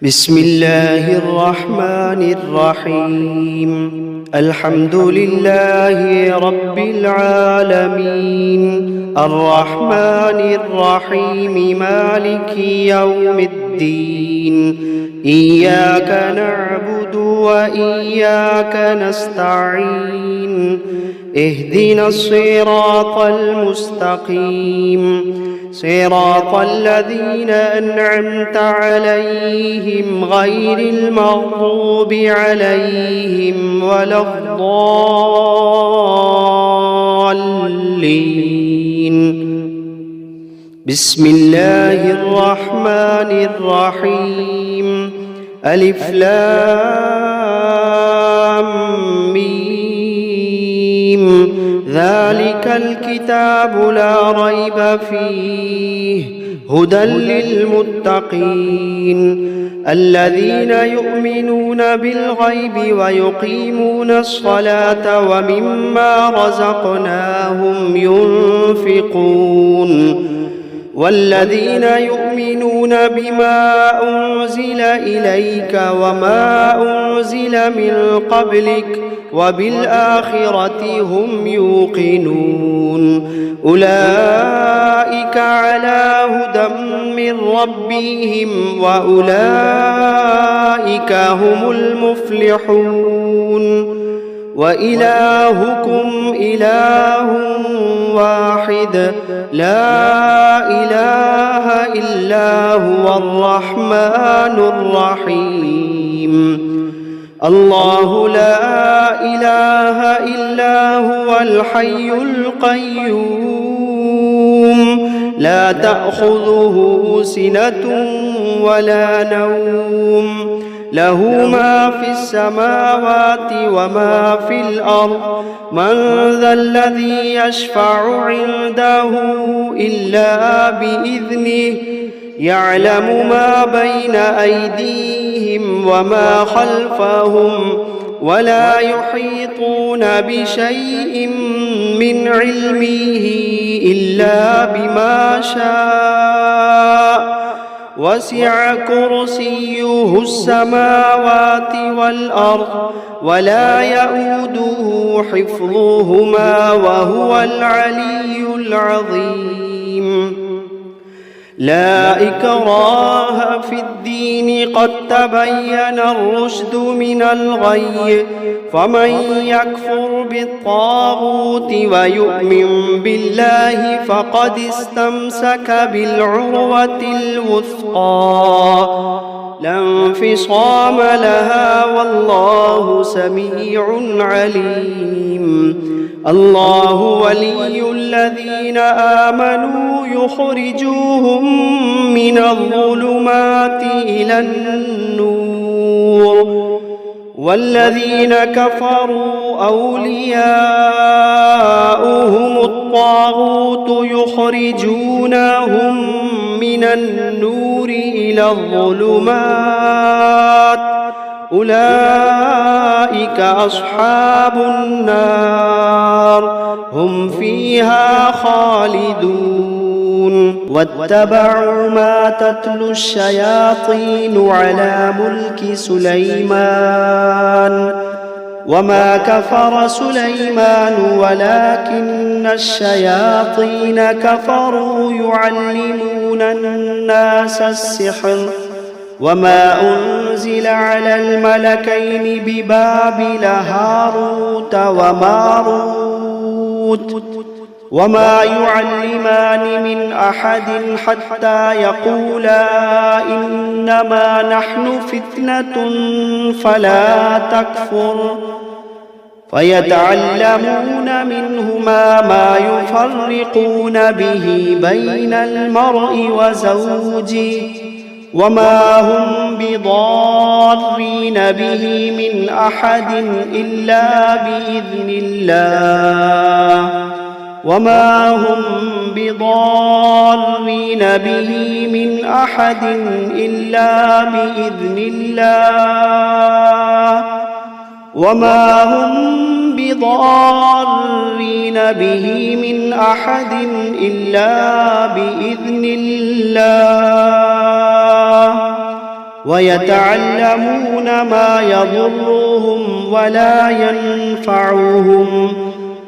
بسم الله الرحمن الرحيم. الحمد لله رب العالمين، الرحمن الرحيم، مالك يوم الدين. إياك نعبد وإياك نستعين. اهدنا الصراط المستقيم، صراط الذين أنعمت عليهم غير المغضوب عليهم ولا الضالين. بسم الله الرحمن الرحيم. ألف لام ميم. ذلك الكتاب لا ريب فيه هدى للمتقين الذين يؤمنون بالغيب ويقيمون الصلاة ومما رزقناهم ينفقون والذين يؤمنون بما أنزل إليك وما أنزل من قبلك وبالآخرة هم يوقنون أولئك على هدى من ربهم وأولئك هم المفلحون. وإلهكم إله واحد لا إله إلا هو الرحمن الرحيم. الله لا إله إلا هو الحي القيوم لا تأخذه سنة ولا نوم له ما في السماوات وما في الأرض من ذا الذي يشفع عنده إلا بإذنه يعلم ما بين أيديهم وما خلفهم ولا يحيطون بشيء من علمه إلا بما شاء وسع كرسيه السماوات والأرض ولا يؤوده حفظهما وهو العلي العظيم. لا إكراه في الدين قد تبين الرشد من الغي فمن يكفر بالطاغوت ويؤمن بالله فقد استمسك بالعروة الوثقى لا انفصام لها والله سميع عليم. الله ولي الذين آمنوا يخرجوهم من الظلمات إلى النور والذين كفروا أولياؤهم الطاغوت يخرجونهم من النور إلى الظلمات أولئك أصحاب النار هم فيها خالدون. واتبعوا ما تتلو الشياطين على ملك سليمان وما كفر سليمان ولكن الشياطين كفروا يعلمون الناس السحر وما أنزل على الملكين ببابل هاروت وماروت وما يعلمان من أحد حتى يقولا إنما نحن فتنة فلا تكفر فيتعلمون منهما ما يفرقون به بين المرء وزوجه وما هم بضارين به من أحد إلا بإذن الله وما هم بضارين به من أحد إلا بإذن الله وما هم بضارين به من أحد إلا بإذن الله ويتعلمون ما يضرهم ولا ينفعهم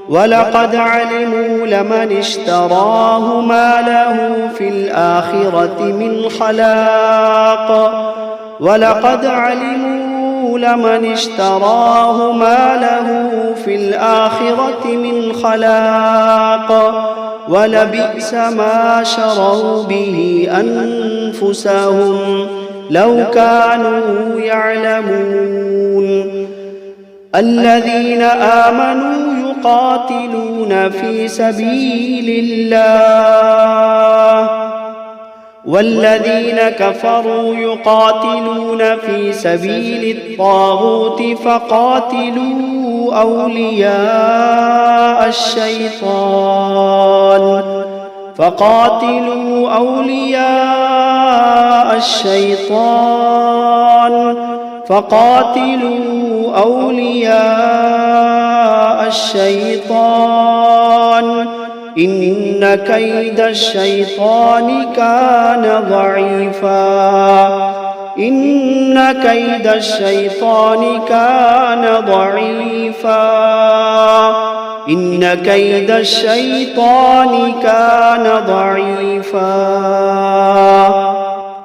ولقد علموا لمن اشتراه ما له في الآخرة من خلاق ولقد علموا لمن اشتراه ما له في الآخرة من خلاق ولبئس ما شروا به أنفسهم لو كانوا يعلمون الذين آمنوا يقاتلون في سبيل الله والذين كفروا يقاتلون في سبيل الطاغوت فقاتلوا أولياء الشيطان إن كيد الشيطان كان ضعيفا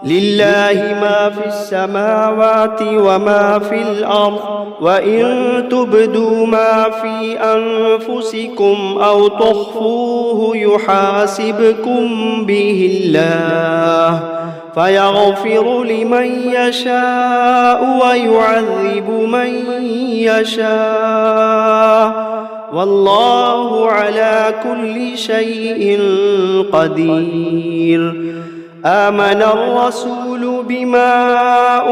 لله ما في السماوات وما في الأرض وإن تبدوا ما في أنفسكم أو تخفوه يحاسبكم به الله فيغفر لمن يشاء ويعذب من يشاء والله على كل شيء قدير آمن الرسول بما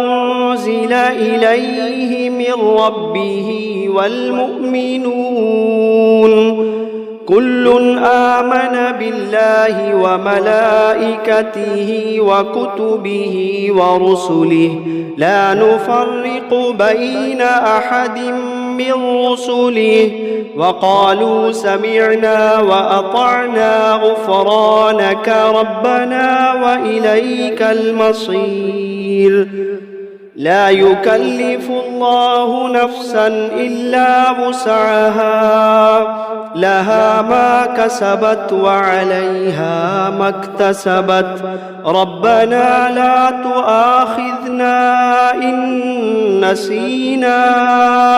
أنزل إليه من ربه والمؤمنون كل آمن بالله وملائكته وكتبه ورسله لا نفرق بين أحد من رسله وقالوا سمعنا وأطعنا غفرانك ربنا وإليك المصير لا يكلف الله نفسا إلا وسعها لها ما كسبت وعليها ما اكتسبت ربنا لا تؤاخذنا إن نسينا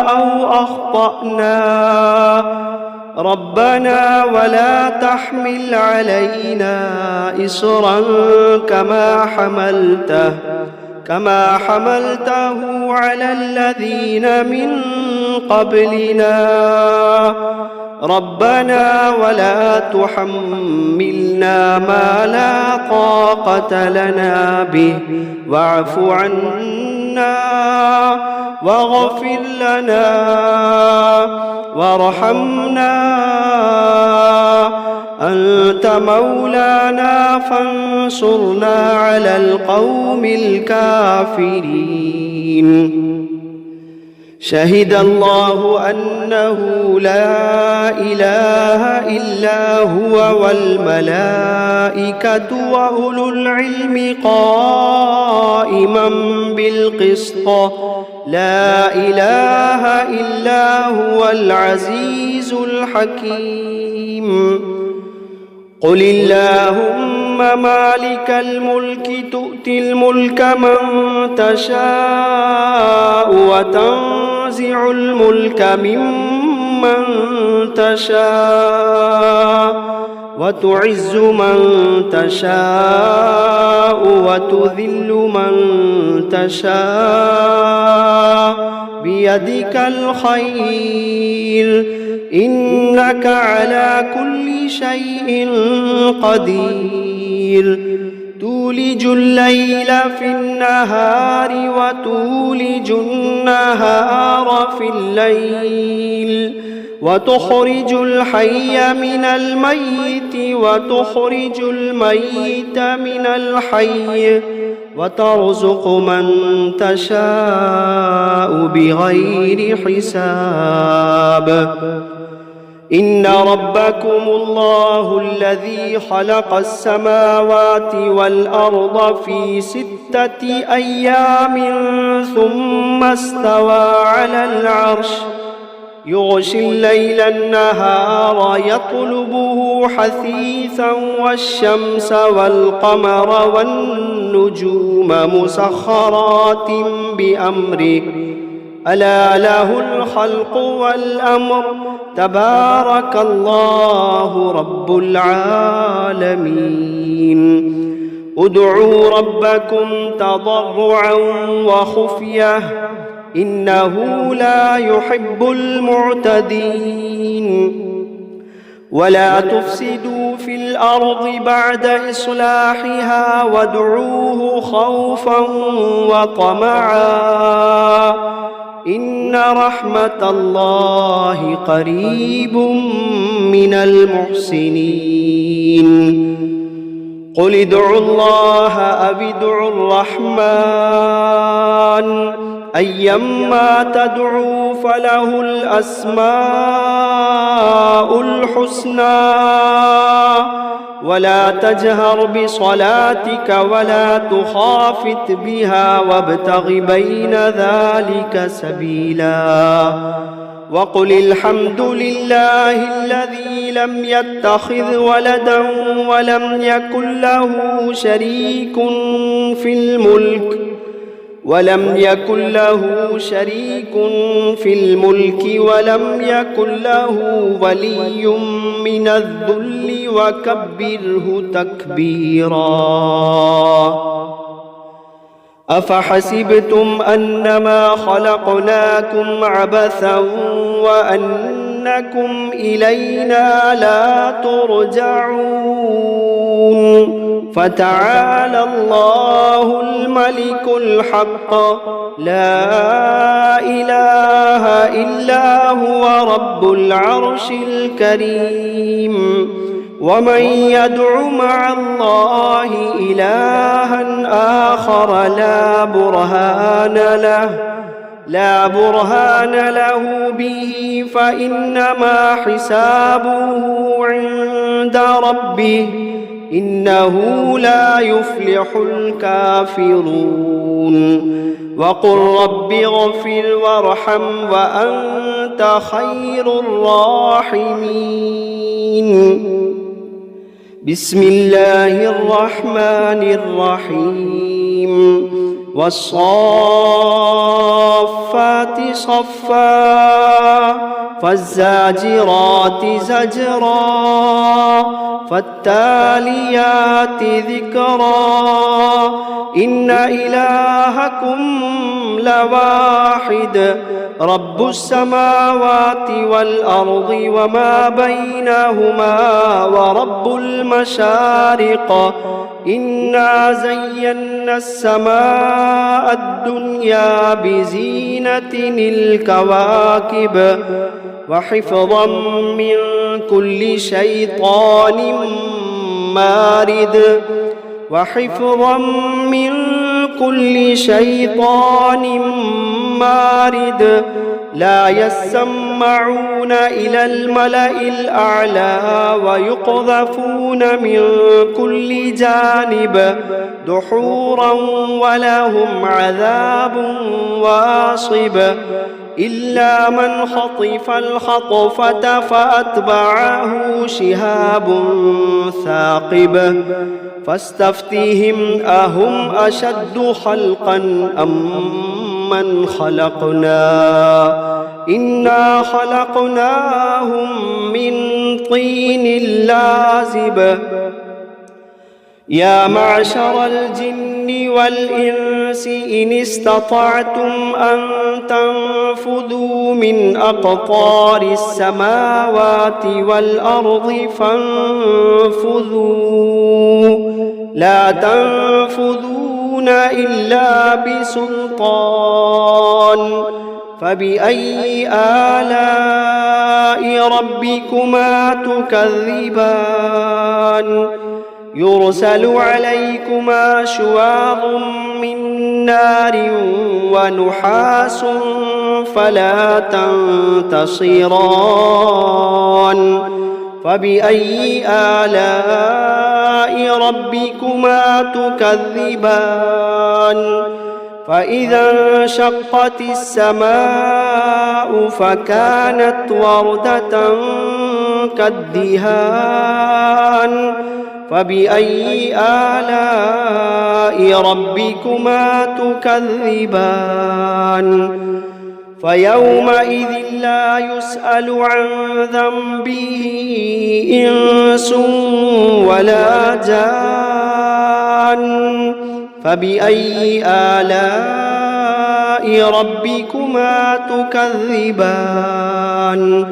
أو أخطأنا ربنا ولا تحمل علينا إصرا كما حملته على الذين من قبلنا ربنا ولا تحملنا ما لا طاقة لنا به واعف عنا واغفر لنا وارحمنا أنت مولانا فانصرنا على القوم الكافرين شهد الله أنه لا إله إلا هو والملائكة وأولو العلم قائما بالقسط لا إله إلا هو العزيز الحكيم قل اللهم مالك الملك تؤتي الملك من تشاء وتنزع الملك ممن تشاء وتعز من تشاء وتذل من تشاء بيدك الخير إنك على كل شيء قدير تولج الليل في النهار وتولج النهار في الليل وتخرج الحي من الميت وتخرج الميت من الحي وترزق من تشاء بغير حساب إن ربكم الله الذي خلق السماوات والأرض في 6 أيام ثم استوى على العرش يغشي الليل النهار يطلبه حثيثا والشمس والقمر والنجوم مسخرات بأمره ألا له الخلق والأمر تبارك الله رب العالمين ادعوا ربكم تضرعا وخفية إنه لا يحب المعتدين ولا تفسدوا في الأرض بعد إصلاحها وادعوه خوفا وطمعا إن رحمة الله قريب من المحسنين قل ادعوا الله أو ادعوا الرحمن أيما تدعوا فله الأسماء الحسنى ولا تجهر بصلاتك ولا تخافت بها وابتغ بين ذلك سبيلا وقل الحمد لله الذي لم يتخذ ولدا ولم يكن له شريك في الملك ولم يكن ولم يكن له ولي من الذل وكبره تكبيرا أفحسبتم أنما خلقناكم عبثا وأنكم إلينا لا ترجعون فتعالى الله الملك الحق لا إله إلا هو رب العرش الكريم ومن يدع مع الله إلها آخر لا برهان له به فإنما حسابه عند ربه إنه لا يفلح الكافرون وقل رب اغفر وارحم وأنت خير الراحمين بسم الله الرحمن الرحيم والصافات صفا فالزاجرات زجرا فالتاليات ذكرا إن إلهكم لواحد رب السماوات والأرض وما بينهما ورب المشارق إنا زينا السماء الدنيا بزينة الكواكب وحفظا من كل شيطان مارد لا يسمعون إلى الملأ الأعلى ويقذفون من كل جانب دحورا ولهم عذاب واصب إلا من خطف الخطفة فأتبعه شهاب ثاقب فاستفتهم أهم أشد خلقا أم من خلقنا إنا خلقناهم من طين لازب يا معشر الجن والإنس إن استطعتم أن تنفذوا من أقطار السماوات والأرض فانفذوا لا تنفذون إلا بسلطان فبأي آلاء ربكما تكذبان يرسل عليكما شواظ من نار ونحاس فلا تنتصران فبأي آلاء ربكما تكذبان فإذا انشقت السماء فكانت وردة كالدهان فبأي آلاء ربكما تكذبان فيومئذ لا يسأل عن ذنبه إنس ولا جان فبأي آلاء ربكما تكذبان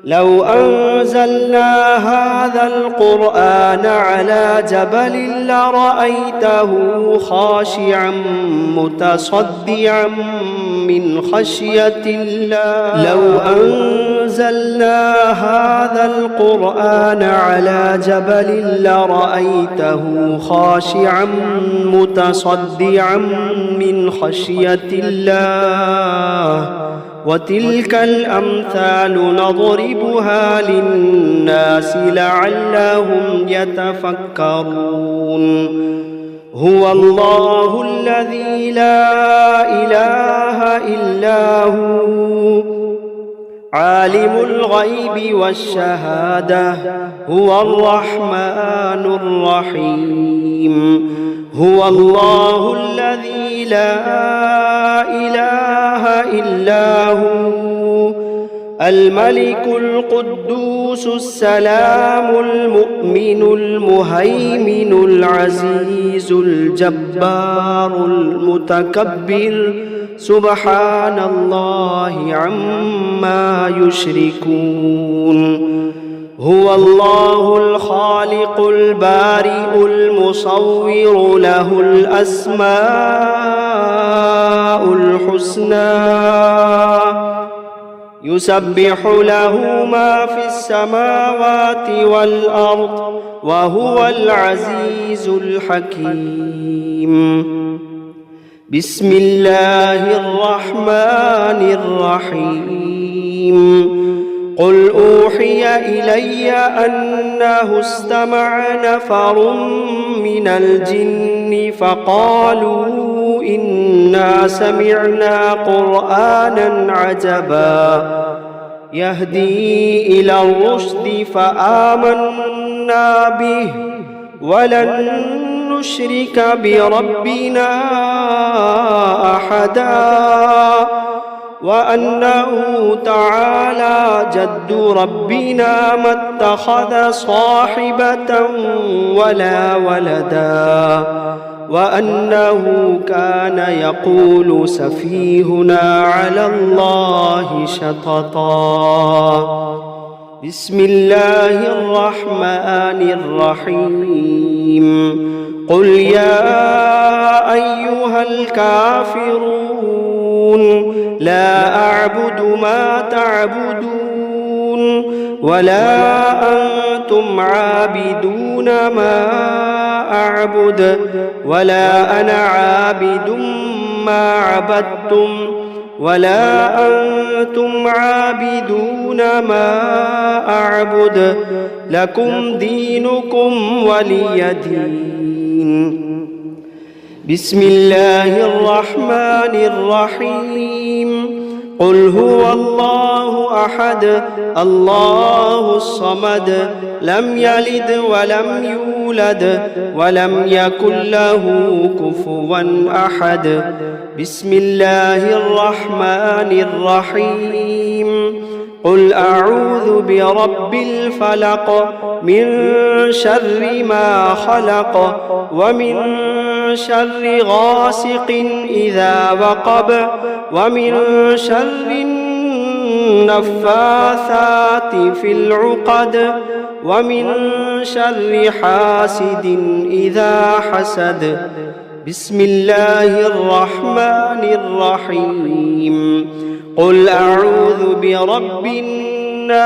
لو أنزلنا هذا القرآن على جبل لرأيته خاشعا متصدعا من خشية الله لو أنزلنا هذا القرآن على جبل لرأيته خاشعا متصدعا من خشية الله وتلك الأمثال نضربها للناس لعلهم يتفكرون هو الله الذي لا إله إلا هو عالم الغيب والشهادة هو الرحمن الرحيم هو الله الذي لا إله إلا هو الملك القدوس السلام المؤمن المهيمن العزيز الجبار المتكبر سبحان الله عما يشركون هو الله الخالق البارئ المصور له الأسماء الحسنى يسبح له ما في السماوات والأرض وهو العزيز الحكيم بسم الله الرحمن الرحيم قل أوحي إلي أنه استمع نفر من الجن فقالوا إنا سمعنا قرآنا عجبا يهدي إلى الرشد فآمنا به ولن نشرك بربنا أحدا وأنه تعالى جد ربنا ما اتخذ صاحبة ولا ولدا وأنه كان يقول سفيهنا على الله شططا بسم الله الرحمن الرحيم قل يا أيها الكافرون لا أعبد ما تعبدون ولا أنتم عابدون ما أعبد ولا أنا عابد ما عبدتم ولا أنتم عابدون ما أعبد لكم دينكم ولي دين بسم الله الرحمن الرحيم قل هو الله أحد الله الصمد لم يلد ولم يولد ولم يكن له كفوا أحد بسم الله الرحمن الرحيم قل أعوذ برب الفلق من شر ما خلق ومن شر غاسق إذا وقب ومن شر النفاثات في العقد ومن شر حاسد إذا حسد بسم الله الرحمن الرحيم قل أعوذ برب الناس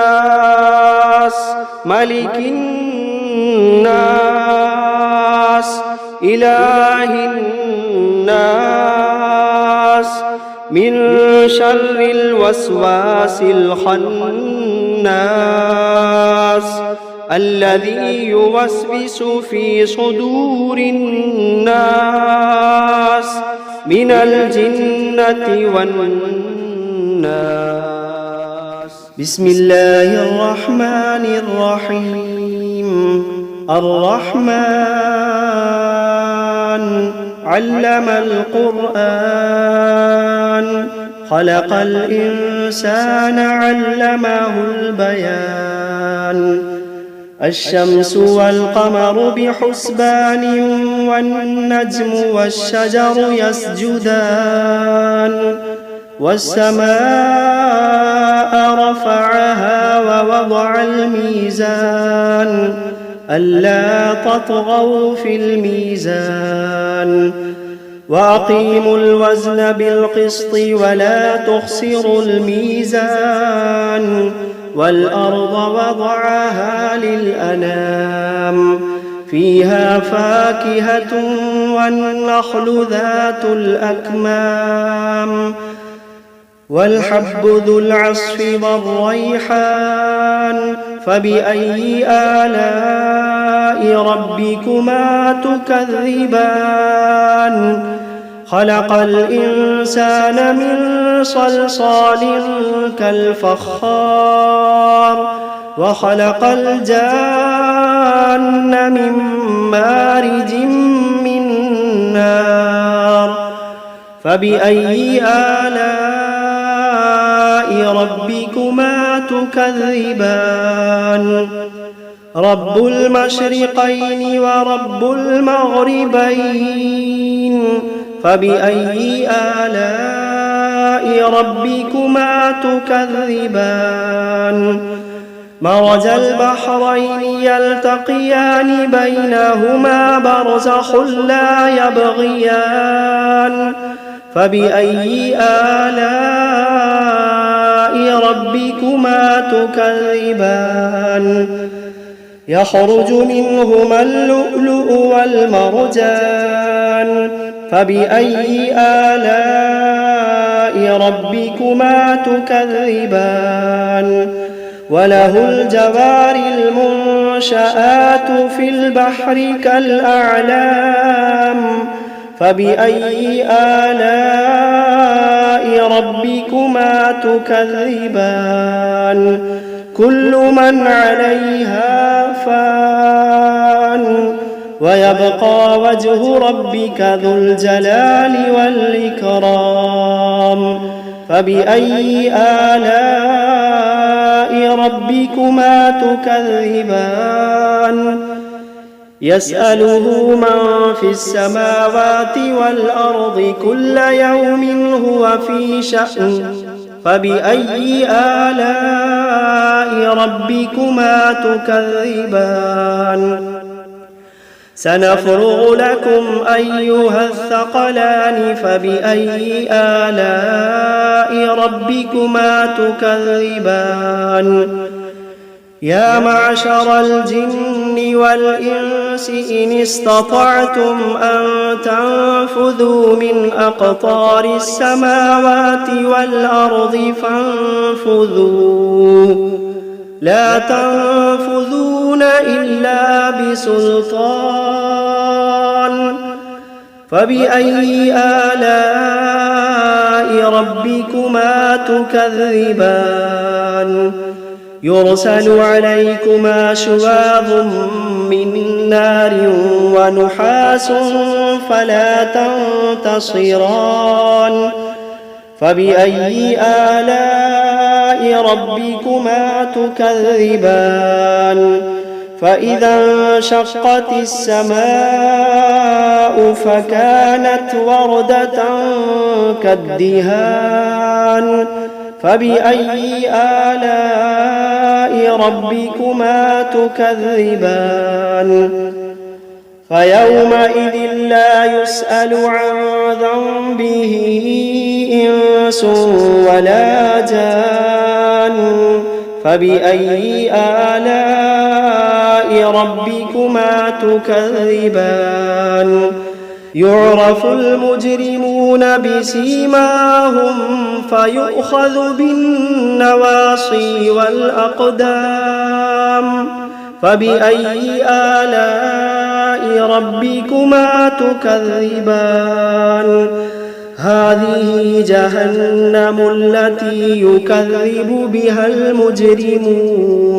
ملك الناس إله الناس من شر الوسواس الخناس الذي يوسوس في صدور الناس من الجنة والناس. بسم الله الرحمن الرحيم. الرحمن علم القرآن خلق الإنسان علمه البيان. الشمس والقمر بحسبان والنجم والشجر يسجدان. والسماء رفعها ووضع الميزان ألا تطغوا في الميزان وأقيموا الوزن بالقسط ولا تخسروا الميزان. والأرض وضعها للأنام فيها فاكهة والنخل ذات الأكمام والحب ذو العصف والريحان. فبأي آلاء ربكما تكذبان؟ خلق الإنسان من صلصال كالفخار وخلق الجان من مارج من نار. فبأي آلاء ربكما تكذبان؟ رب المشرقين ورب المغربين. فبأي آلاء ربكما تكذبان؟ مرج البحرين يلتقيان بينهما برزخ لا يبغيان. فبأي آلاء ربكما تكذبان؟ يخرج منهما اللؤلؤ والمرجان. فبأي آلاء ربكما تكذبان؟ وله الجوار المنشآت في البحر كالأعلام. فبأي آلاء ربكما تكذبان؟ كل من عليها فان ويبقى وجه ربك ذو الجلال والإكرام. فبأي آلاء ربكما تكذبان؟ يسأله من في السماوات والأرض كل يوم هو في شأن. فبأي آلاء ربكما تكذبان؟ سنفرغ لكم أيها الثقلان. فبأي آلاء ربكما تكذبان؟ يا معشر الجن والإنس إن استطعتم أن تنفذوا من أقطار السماوات والأرض فانفذوا لا تنفذون إلا بسلطان. فبأي آلاء ربكما تكذبان؟ يرسل عليكما شواظ من نار ونحاس فلا تنتصران. فبأي آلاء ربكما تكذبان؟ فإذا انشقت السماء فكانت وردة كالدهان. فبأي آلاء ربكما تكذبان؟ فيومئذ لا يسأل عن ذنبه إنس ولا جان. فبأي آلاء ربكما تكذبان؟ يعرف المجرمون بسيماهم فيؤخذ بالنواصي والأقدام فبأي آلاء ربكما تكذبان هذه جهنم التي يكذب بها المجرمون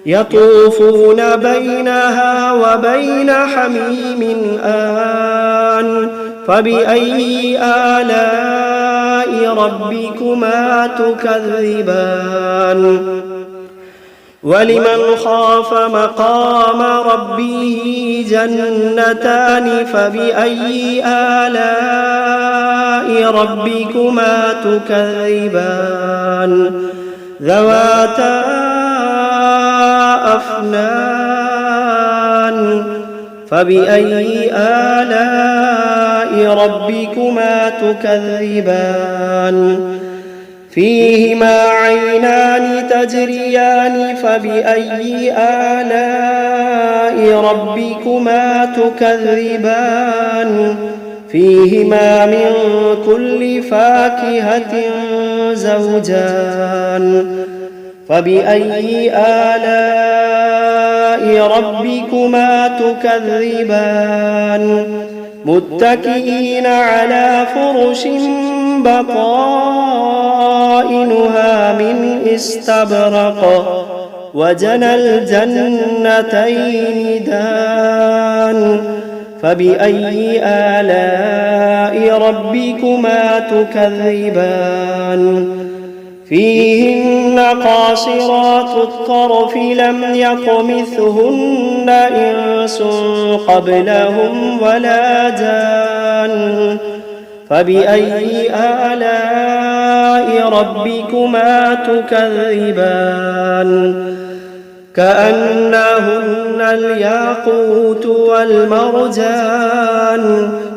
يطوفون بينها وبين حميم آن فبأي آلاء ربكما تكذبان ولمن خاف مقام ربه جنتان فبأي آلاء ربكما تكذبان ذواتا أفنان فبأي آلاء ربكما تكذبان فيهما عينان تجريان فبأي آلاء ربكما تكذبان فيهما من كل فاكهة زوجان فبأي آلاء ربكما تكذبان متكئين على فرش بطائنها من استبرق وجنى الجنتين دان فبأي آلاء ربكما تكذبان فيهن قاصرات الطرف لم يطمثهن إنس قبلهم ولا جان فبأي آلاء ربكما تكذبان كأنهن الياقوت والمرجان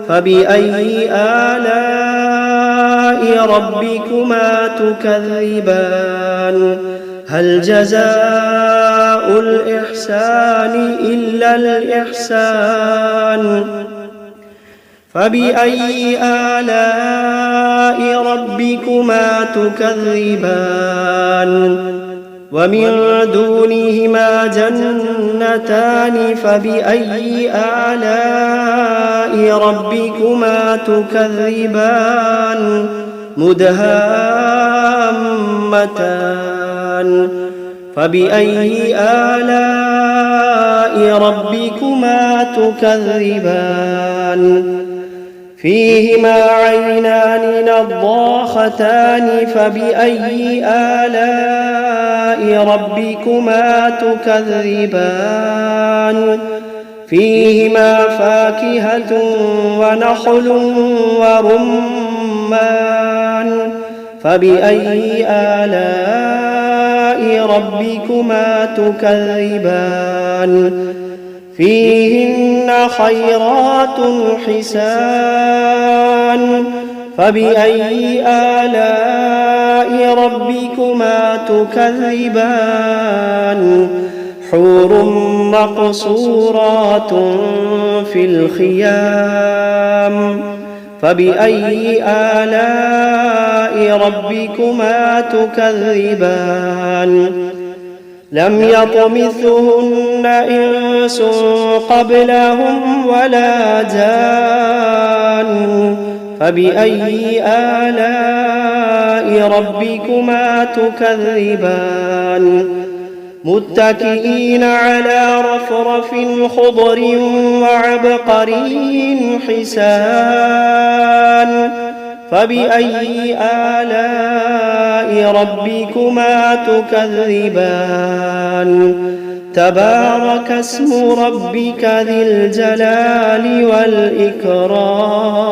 فبأي آلاء ربكما تكذبان هل جزاء الإحسان إلا الإحسان فبأي آلاء ربكما تكذبان ومن دونهما جنتان فبأي آلاء ربكما تكذبان مدهامتان فبأي آلاء ربكما تكذبان فيهما عينان نضاختان فبأي آلاء ربكما تكذبان فيهما فاكهة ونخل ورمان فبأي آلاء ربكما تكذبان فيهن خيرات حسان فبأي آلاء ربكما تكذبان حور مقصورات في الخيام فبأي آلاء ربكما تكذبان لم يطمثهن إنس قبلهم ولا جان فبأي آلاء ربكما تكذبان متكئين على رفرف خضر وعبقري حسان فبأي آلاء ربكما تكذبان تبارك اسم ربك ذي الجلال والإكرام